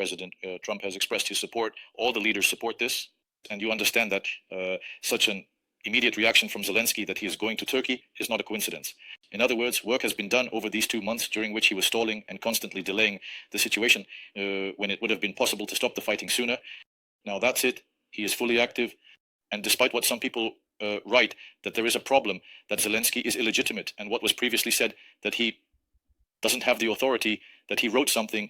President Trump has expressed his support. All the leaders support this. And you understand that such an immediate reaction from Zelensky that he is going to Turkey is not a coincidence. In other words, work has been done over these 2 months during which he was stalling and constantly delaying the situation when it would have been possible to stop the fighting sooner. Now that's it. He is fully active. And despite what some people write, that there is a problem, that Zelensky is illegitimate, and what was previously said, that he doesn't have the authority, that he wrote something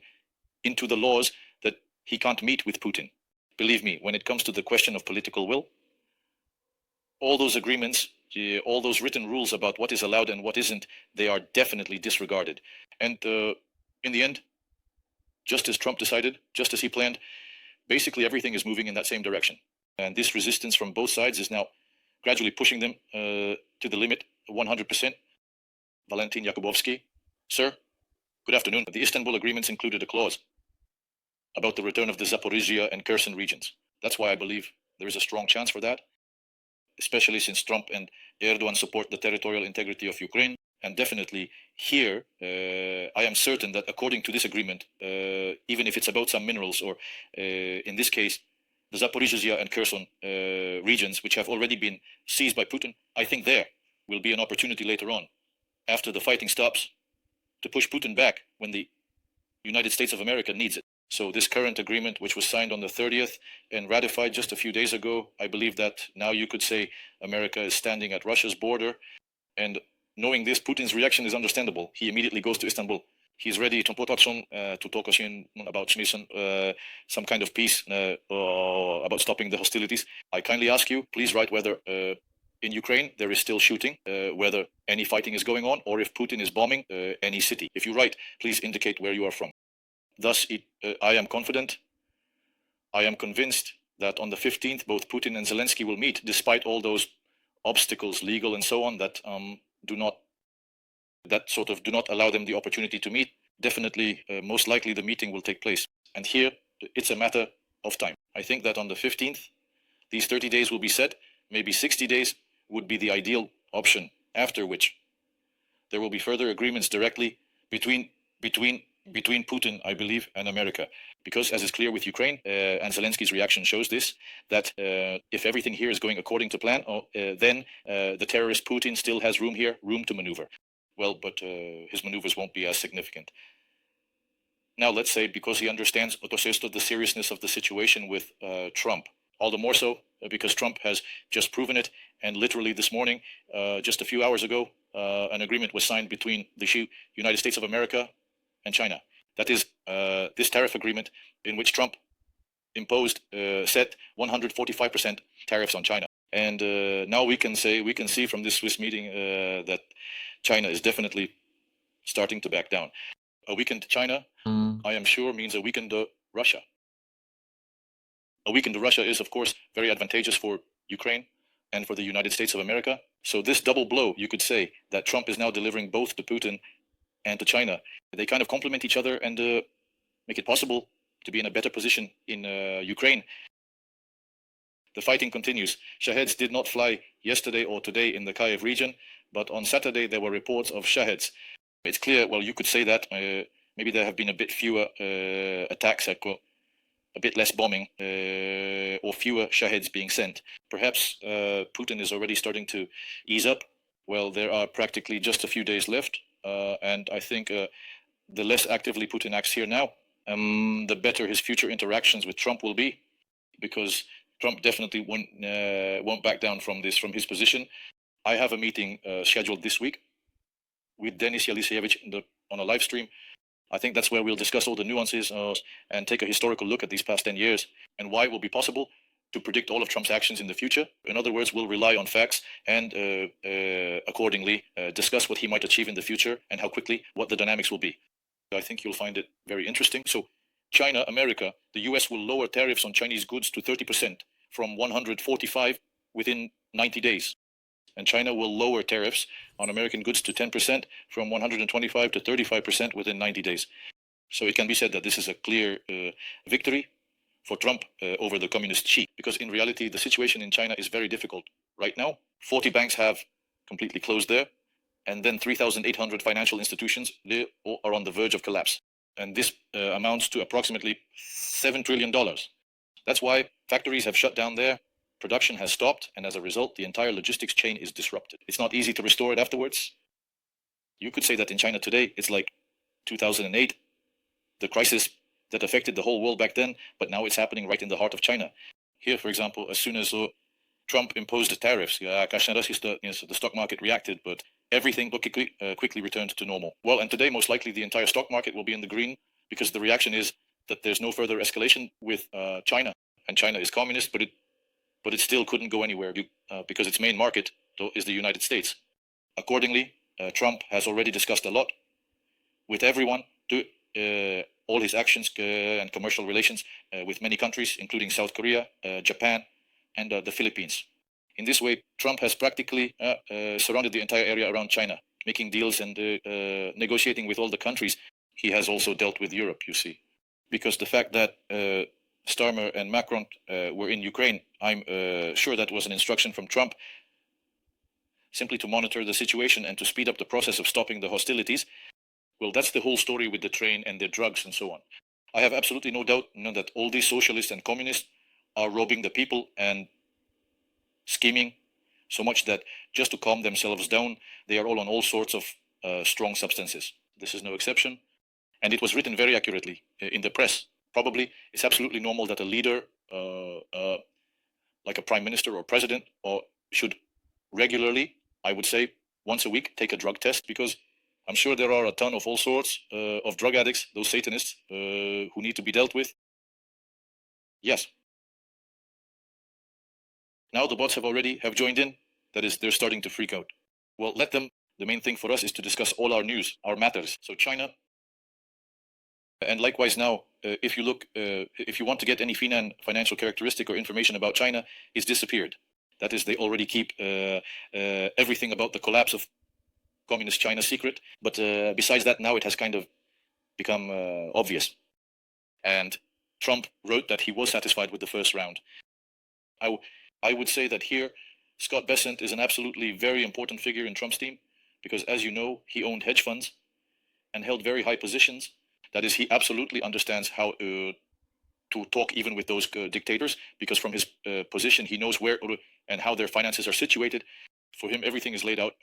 into the laws that he can't meet with Putin. Believe me, when it comes to the question of political will, all those agreements, all those written rules about what is allowed and what isn't, they are definitely disregarded. And in the end, just as Trump decided, just as he planned, basically everything is moving in that same direction. And this resistance from both sides is now gradually pushing them to the limit, 100%. Valentin Yakubovsky. Sir, good afternoon. The Istanbul agreements included a clause about the return of the Zaporizhia and Kherson regions. That's why I believe there is a strong chance for that, especially since Trump and Erdogan support the territorial integrity of Ukraine. And definitely here, I am certain that according to this agreement, even if it's about some minerals or in this case, the Zaporizhia and Kherson regions, which have already been seized by Putin, I think there will be an opportunity later on, after the fighting stops, to push Putin back when the United States of America needs it. So this current agreement, which was signed on the 30th and ratified just a few days ago, I believe that now you could say America is standing at Russia's border. And knowing this, Putin's reaction is understandable. He immediately goes to Istanbul. He's ready to talk about some kind of peace about stopping the hostilities. I kindly ask you, please write whether in Ukraine there is still shooting, whether any fighting is going on, or if Putin is bombing any city. If you write, please indicate where you are from. Thus, I am confident, I am convinced that on the 15th, both Putin and Zelensky will meet, despite all those obstacles, legal and so on, that do not allow them the opportunity to meet. Definitely, most likely the meeting will take place. And here, it's a matter of time. I think that on the 15th, these 30 days will be set. Maybe 60 days would be the ideal option, after which there will be further agreements directly between Putin, I believe, and America. Because as is clear with Ukraine, and Zelensky's reaction shows this, that if everything here is going according to plan, then the terrorist Putin still has room to maneuver. Well, but his maneuvers won't be as significant. Now, let's say because he understands the seriousness of the situation with Trump. All the more so because Trump has just proven it. And literally this morning, just a few hours ago, an agreement was signed between the United States of America and China. That is this tariff agreement in which Trump imposed, set 145% tariffs on China. And now we can see from this Swiss meeting that China is definitely starting to back down. A weakened China, I am sure, means a weakened Russia. A weakened Russia is, of course, very advantageous for Ukraine and for the United States of America. So this double blow, you could say, that Trump is now delivering both to Putin and to China, they kind of complement each other and make it possible to be in a better position in Ukraine. The fighting continues. Shaheds did not fly yesterday or today in the Kyiv region, but on Saturday there were reports of Shaheds. It's clear, well, you could say that maybe there have been a bit fewer attacks, a bit less bombing, or fewer Shaheds being sent. Perhaps Putin is already starting to ease up. Well, there are practically just a few days left, and I think the less actively Putin acts here now, the better his future interactions with Trump will be, because Trump definitely won't back down from his position. I have a meeting scheduled this week with Denis Yaliseyevich on a live stream. I think that's where we'll discuss all the nuances and take a historical look at these past 10 years and why it will be possible to predict all of Trump's actions in the future. In other words, we'll rely on facts and accordingly discuss what he might achieve in the future and how quickly, what the dynamics will be. I think you'll find it very interesting. So China, America, the US will lower tariffs on Chinese goods to 30% from 145 within 90 days. And China will lower tariffs on American goods to 10% from 125 to 35% within 90 days. So it can be said that this is a clear victory for Trump over the communist Xi, because in reality, the situation in China is very difficult right now. 40 banks have completely closed there, and then 3,800 financial institutions, they are on the verge of collapse. And this amounts to approximately $7 trillion. That's why factories have shut down there, production has stopped, and as a result, the entire logistics chain is disrupted. It's not easy to restore it afterwards. You could say that in China today, it's like 2008, the crisis that affected the whole world back then, but now it's happening right in the heart of China. Here, for example, as soon as Trump imposed the tariffs, the stock market reacted, but everything quickly returned to normal. Well, and today, most likely, the entire stock market will be in the green because the reaction is that there's no further escalation with China, and China is communist, but it still couldn't go anywhere because its main market is the United States. Accordingly, Trump has already discussed a lot with everyone to all his actions and commercial relations with many countries, including South Korea, Japan, and the Philippines. In this way, Trump has practically surrounded the entire area around China, making deals and negotiating with all the countries. He has also dealt with Europe, you see, because the fact that Starmer and Macron were in Ukraine, I'm sure that was an instruction from Trump simply to monitor the situation and to speed up the process of stopping the hostilities. Well, that's the whole story with the train and the drugs and so on. I have absolutely no doubt that all these socialists and communists are robbing the people and scheming so much that just to calm themselves down, they are all on all sorts of strong substances. This is no exception. And it was written very accurately in the press. Probably it's absolutely normal that a leader, like a prime minister or president, should regularly, I would say once a week, take a drug test, because I'm sure there are a ton of all sorts of drug addicts, those Satanists, who need to be dealt with. Yes. Now the bots have joined in. That is, they're starting to freak out. Well, let them. The main thing for us is to discuss all our news, our matters. So China, and likewise now, if you want to get any financial characteristic or information about China, it's disappeared. That is, they already keep everything about the collapse of communist China secret. But besides that, now it has kind of become obvious. And Trump wrote that he was satisfied with the first round. I would say that here, Scott Bessent is an absolutely very important figure in Trump's team, because as you know, he owned hedge funds and held very high positions. That is, he absolutely understands how to talk even with those dictators, because from his position, he knows where and how their finances are situated. For him, everything is laid out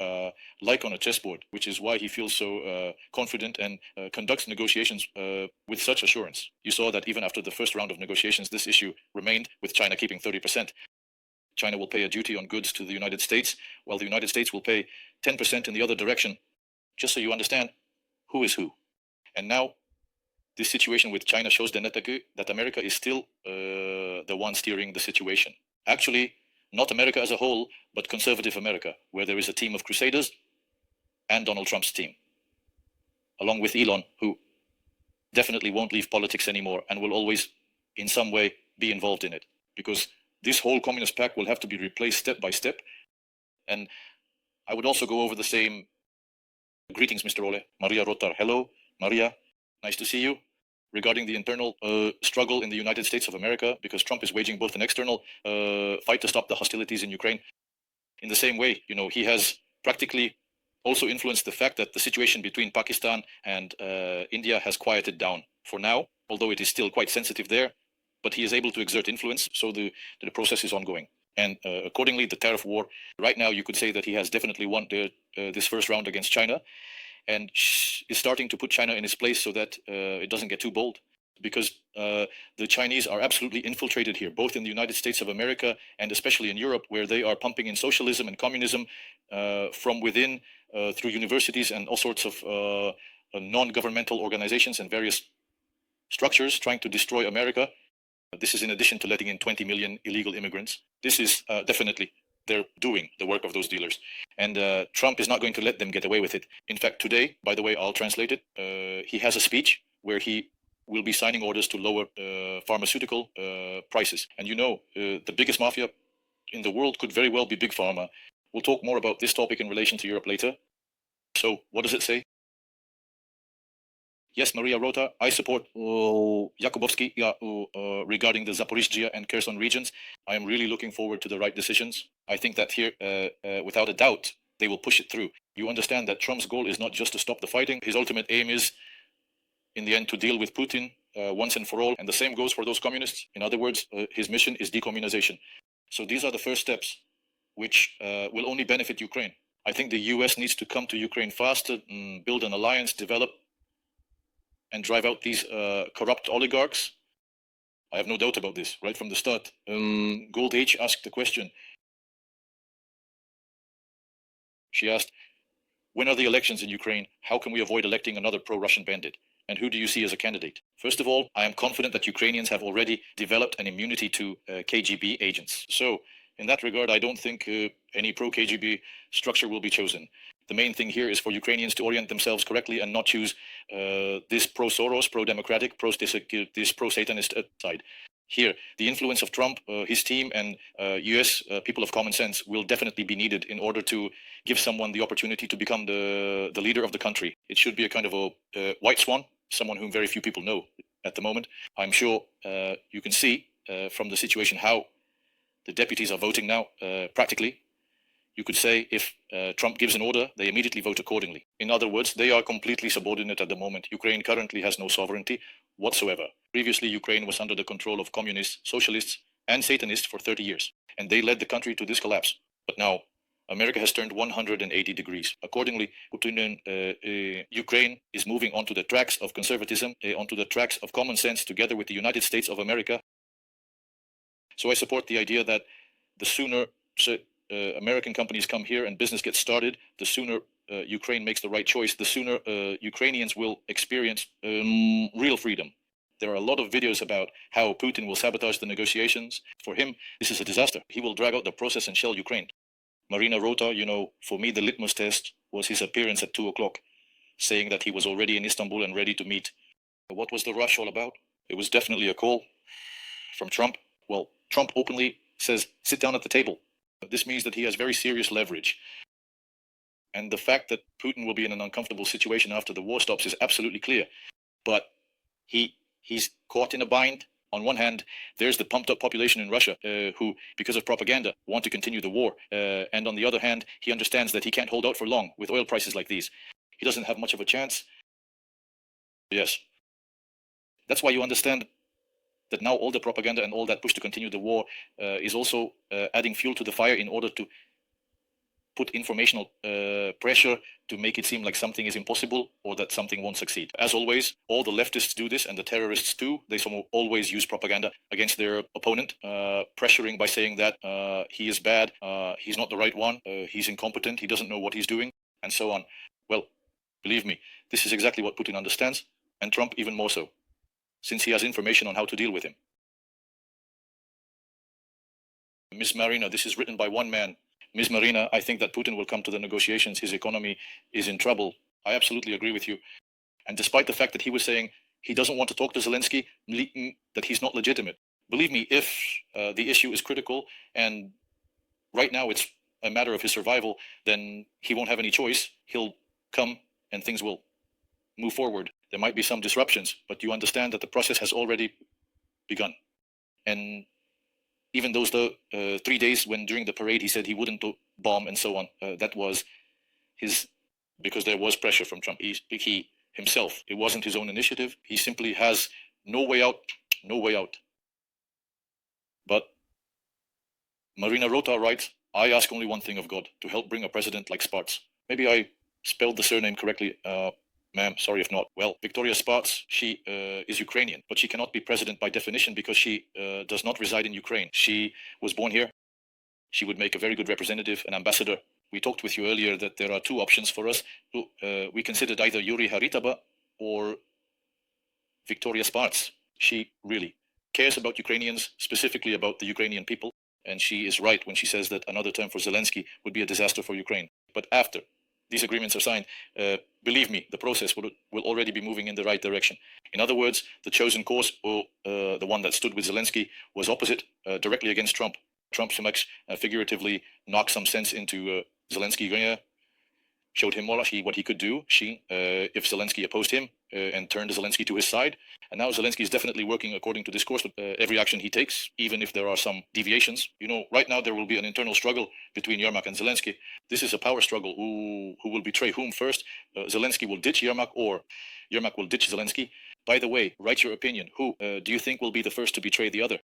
like on a chessboard, which is why he feels so confident and conducts negotiations with such assurance. You saw that even after the first round of negotiations, this issue remained, with China keeping 30%. China will pay a duty on goods to the United States, while the United States will pay 10% in the other direction, just so you understand who is who. And now, this situation with China shows that America is still the one steering the situation. Actually, not America as a whole, but conservative America, where there is a team of crusaders and Donald Trump's team, along with Elon, who definitely won't leave politics anymore and will always, in some way, be involved in it, because this whole communist pact will have to be replaced step by step. And I would also go over the same. Greetings, Mr. Ole. Maria Rotar. Hello, Maria. Nice to see you. Regarding the internal struggle in the United States of America, because Trump is waging both an external fight to stop the hostilities in Ukraine. In the same way, he has practically also influenced the fact that the situation between Pakistan and India has quieted down for now, although it is still quite sensitive there. But he is able to exert influence, so the process is ongoing. And accordingly, the tariff war, right now, you could say that he has definitely won this first round against China, and is starting to put China in its place so that it doesn't get too bold. Because the Chinese are absolutely infiltrated here, both in the United States of America and especially in Europe, where they are pumping in socialism and communism from within through universities and all sorts of non-governmental organizations and various structures trying to destroy America. This is in addition to letting in 20 million illegal immigrants. This is definitely, they're doing the work of those dealers. And Trump is not going to let them get away with it. In fact, today, by the way, I'll translate it. He has a speech where he will be signing orders to lower pharmaceutical prices. And the biggest mafia in the world could very well be Big Pharma. We'll talk more about this topic in relation to Europe later. So what does it say? Yes, Maria Rota, I support Jakubowski regarding the Zaporizhzhia and Kherson regions. I am really looking forward to the right decisions. I think that here, without a doubt, they will push it through. You understand that Trump's goal is not just to stop the fighting. His ultimate aim is, in the end to deal with Putin once and for all. And the same goes for those communists. In other words, his mission is decommunization. So these are the first steps which will only benefit Ukraine. I think the US needs to come to Ukraine faster, build an alliance, develop and drive out these corrupt oligarchs. I have no doubt about this right from the start. Gold H asked the question. She asked, when are the elections in Ukraine? How can we avoid electing another pro-Russian bandit? And who do you see as a candidate? First of all, I am confident that Ukrainians have already developed an immunity to KGB agents. So in that regard, I don't think any pro-KGB structure will be chosen. The main thing here is for Ukrainians to orient themselves correctly and not choose this pro-Soros, pro-democratic, this pro-Satanist side. Here, the influence of Trump, his team, and US people of common sense will definitely be needed in order to give someone the opportunity to become the leader of the country. It should be a kind of a white swan, someone whom very few people know at the moment. I'm sure you can see from the situation how the deputies are voting now, practically. You could say if Trump gives an order, they immediately vote accordingly. In other words, they are completely subordinate at the moment. Ukraine currently has no sovereignty whatsoever. Previously, Ukraine was under the control of communists, socialists, and Satanists for 30 years, and they led the country to this collapse. But now, America has turned 180 degrees. Accordingly, Ukraine is moving onto the tracks of conservatism, onto the tracks of common sense together with the United States of America. So I support the idea that the sooner American companies come here and business gets started, the sooner Ukraine makes the right choice, the sooner Ukrainians will experience real freedom. There are a lot of videos about how Putin will sabotage the negotiations. For him, this is a disaster. He will drag out the process and shell Ukraine. Marina Rota, for me, the litmus test was his appearance at 2 o'clock, saying that he was already in Istanbul and ready to meet. What was the rush all about? It was definitely a call from Trump. Well, Trump openly says, sit down at the table. This means that he has very serious leverage. And the fact that Putin will be in an uncomfortable situation after the war stops is absolutely clear. But he's caught in a bind. On one hand, there's the pumped up population in Russia who, because of propaganda, want to continue the war. And on the other hand, he understands that he can't hold out for long with oil prices like these. He doesn't have much of a chance. Yes. That's why you understand that now all the propaganda and all that push to continue the war is also adding fuel to the fire in order to put informational pressure to make it seem like something is impossible or that something won't succeed. As always, all the leftists do this and the terrorists too. They always use propaganda against their opponent, pressuring by saying that he is bad, he's not the right one, he's incompetent, he doesn't know what he's doing, and so on. Well, believe me, this is exactly what Putin understands, and Trump even more so, since he has information on how to deal with him. Miss Marina, this is written by one man. Ms. Marina, I think that Putin will come to the negotiations. His economy is in trouble. I absolutely agree with you. And despite the fact that he was saying he doesn't want to talk to Zelensky, that he's not legitimate. Believe me, if the issue is critical and right now it's a matter of his survival, then he won't have any choice. He'll come and things will move forward. There might be some disruptions, but you understand that the process has already begun. And even those 3 days when during the parade he said he wouldn't bomb and so on, that was because there was pressure from Trump. He himself, it wasn't his own initiative. He simply has no way out. But Marina Rota writes, I ask only one thing of God, to help bring a president like Sparts. Maybe I spelled the surname correctly. Ma'am, sorry if not. Well, Victoria Sparts, she is Ukrainian, but she cannot be president by definition because she does not reside in Ukraine. She was born here. She would make a very good representative, an ambassador. We talked with you earlier that there are two options for us. We considered either Yuri Haritaba or Victoria Sparts. She really cares about Ukrainians, specifically about the Ukrainian people. And she is right when she says that another term for Zelensky would be a disaster for Ukraine. But after these agreements are signed, believe me, the process will already be moving in the right direction. In other words, the chosen course, or the one that stood with Zelensky, was opposite, directly against Trump. Trump so much figuratively knocked some sense into Zelensky, showed him what he could do. If Zelensky opposed him and turned Zelensky to his side. And now Zelensky is definitely working according to this course with every action he takes, even if there are some deviations. Right now there will be an internal struggle between Yermak and Zelensky. This is a power struggle. Who will betray whom first? Zelensky will ditch Yermak, or Yermak will ditch Zelensky. By the way, write your opinion. Who do you think will be the first to betray the other?